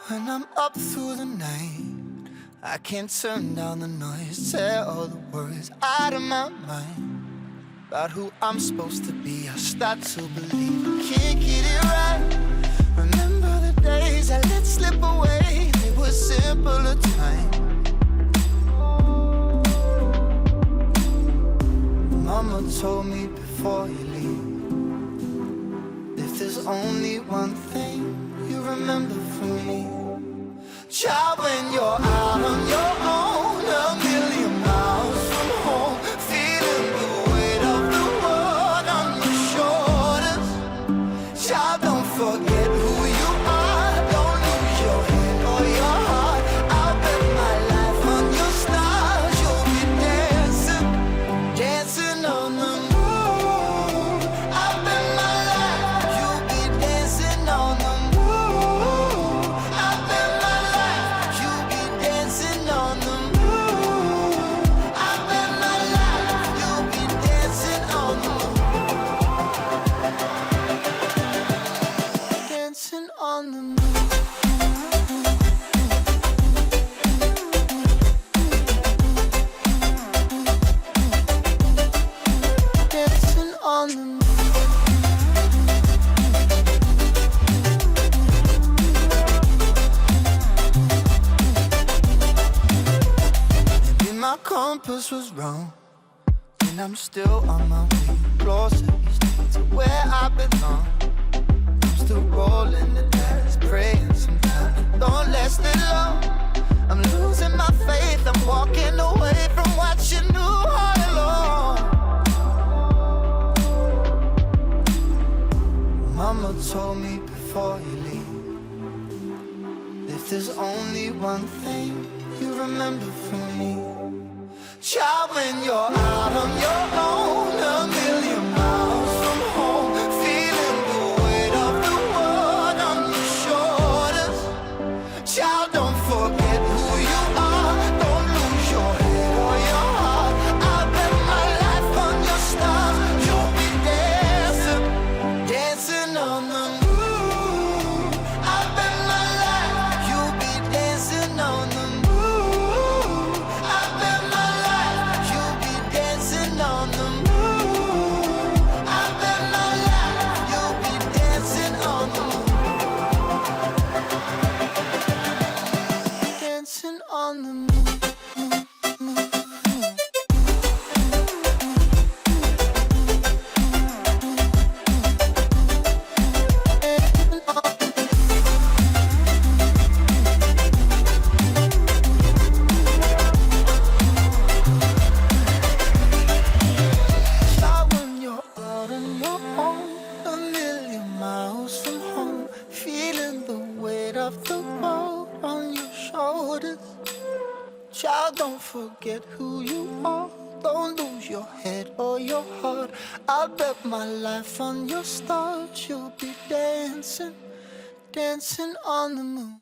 When I'm up through the night, I can't turn down the noise, tear all the worries out of my mind. About who I'm supposed to be, I start to believe I can't get it right. Remember the days I let slip away, they were simpler times. Mama told me before you leave, if there's only one thing you remember from me, child, when you're out on your own, a million miles from home, feeling the weight of the world on your shoulders. Child, don't forget who you are, don't lose your head or your heart. I'll bet my life on your stars, you'll be dancing, dancing on the moon. I'll bet my life, you'll be dancing on the moon. I'll bet my life, you'll be dancing on the moon. I'll bet my life, you'll be dancing on the moon. Dancing on the moon. Dancing on the moon. Maybe my compass was wrong, and I'm still on my way closer each day to where I belong. I'm still rolling the dice, praying sometimes it don't last that long. I'm losing my faith, I'm walking away from what you knew all along. Mama told me before you leave, if there's only one thing you remember from me, child, when you're out on your own, a million miles from home, feeling the weight of the world on your shoulders. Child, don't forget who you are, don't lose your head or your heart. I'll bet my life on your stars, you'll be dancing, dancing on the moon. I'll bet my life, you'll be dancing on the moon. I'll bet my life, you'll be dancing on the moon. I'll bet my life, you'll be dancing on the moon. Dancing on the moon. Child, when you're out on your own, a million miles from home, feeling the weight of the world on your shoulders. Child, don't forget who you are, don't lose your head or your heart. I'll bet my life on your stars, you'll be dancing, dancing on the moon.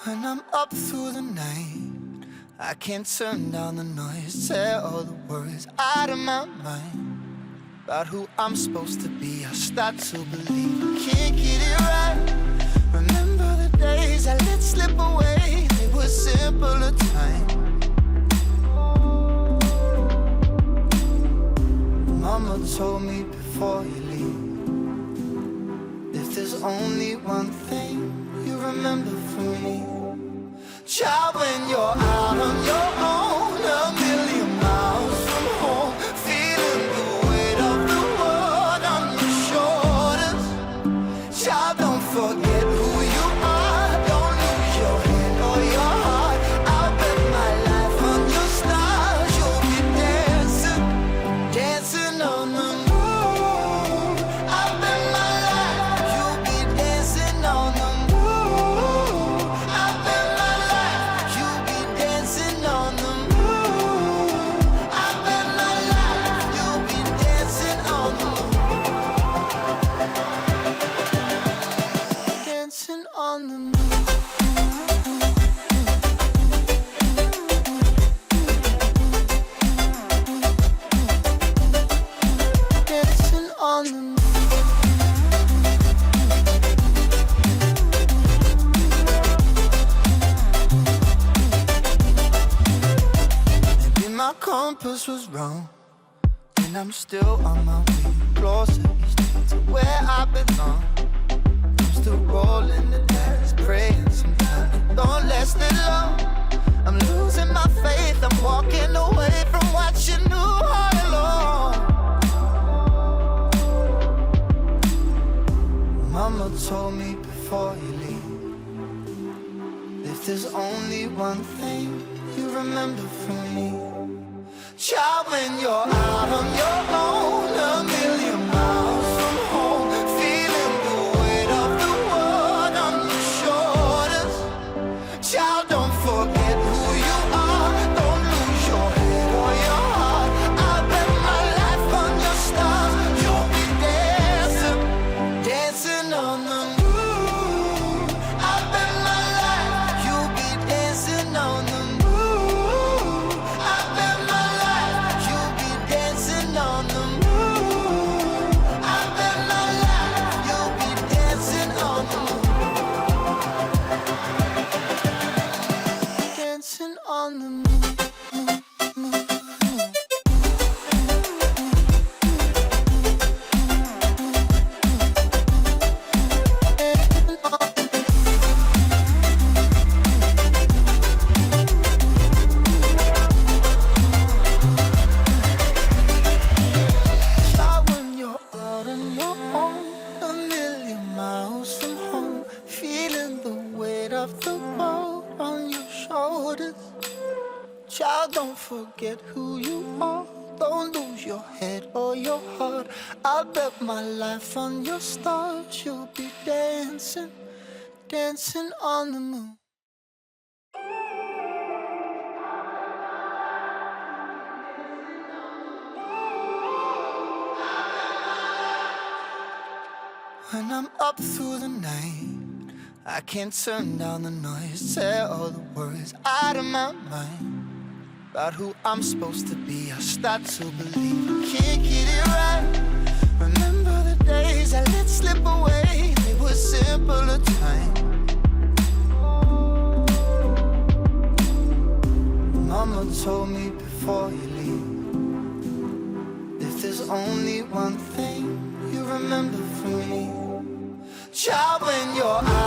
When I'm up through the night, I can't turn down the noise. Say all the words out of my mind about who I'm supposed to be. I start to believe I can't get it right. Remember the days I let slip away. They were simpler times. Mama told me before you leave, if there's only one thing you remember from me, child, when you're out on your own, a million miles from home, feeling the weight of the world on your shoulders. Child, don't forget who you are. Don't lose your head or your heart. I'll bet my life on your stars. You'll be dancing, dancing on the moon. I'll bet my life you'll be dancing on the moon. I'll bet my life you'll be dancing on the moon. I'll bet my life you'll be dancing on the moon. Dancing on the moon. Dancing on the moon. Maybe my compass was wrong, and I'm still on my way closer each day to where I belong. I'm still rolling the dice, praying sometimes it don't last that long. I'm losing my faith, I'm walking away from what you knew all along. Mama told me before you leave, if there's only one thing you remember from me, child, when you're out on your own, a million miles from home, feeling the weight of the world on your shoulders. Child, don't forget who you are. Don't lose your head or your heart. I'll bet my life on your stars. You'll be dancing, dancing on the moon. I'll bet my life you'll be dancing on the moon. I'll bet my life you'll be dancing on the moon. I'll bet my life you'll be dancing on the moon. Dancing on the moon. Child, when you're out on your own, a million miles from home, feeling the weight of the world on your shoulders. Child, don't forget who you are. Don't lose your head or your heart. I'll bet my life on your stars. You'll be dancing, dancing on the moon. When I'm up through the night, I can't turn down the noise. Say all the words out of my mind about who I'm supposed to be. I start to believe I can't get it right. Remember the days I let slip away. They were simpler times. Mama told me before you leave, if there's only one thing you remember from me, child, when you're out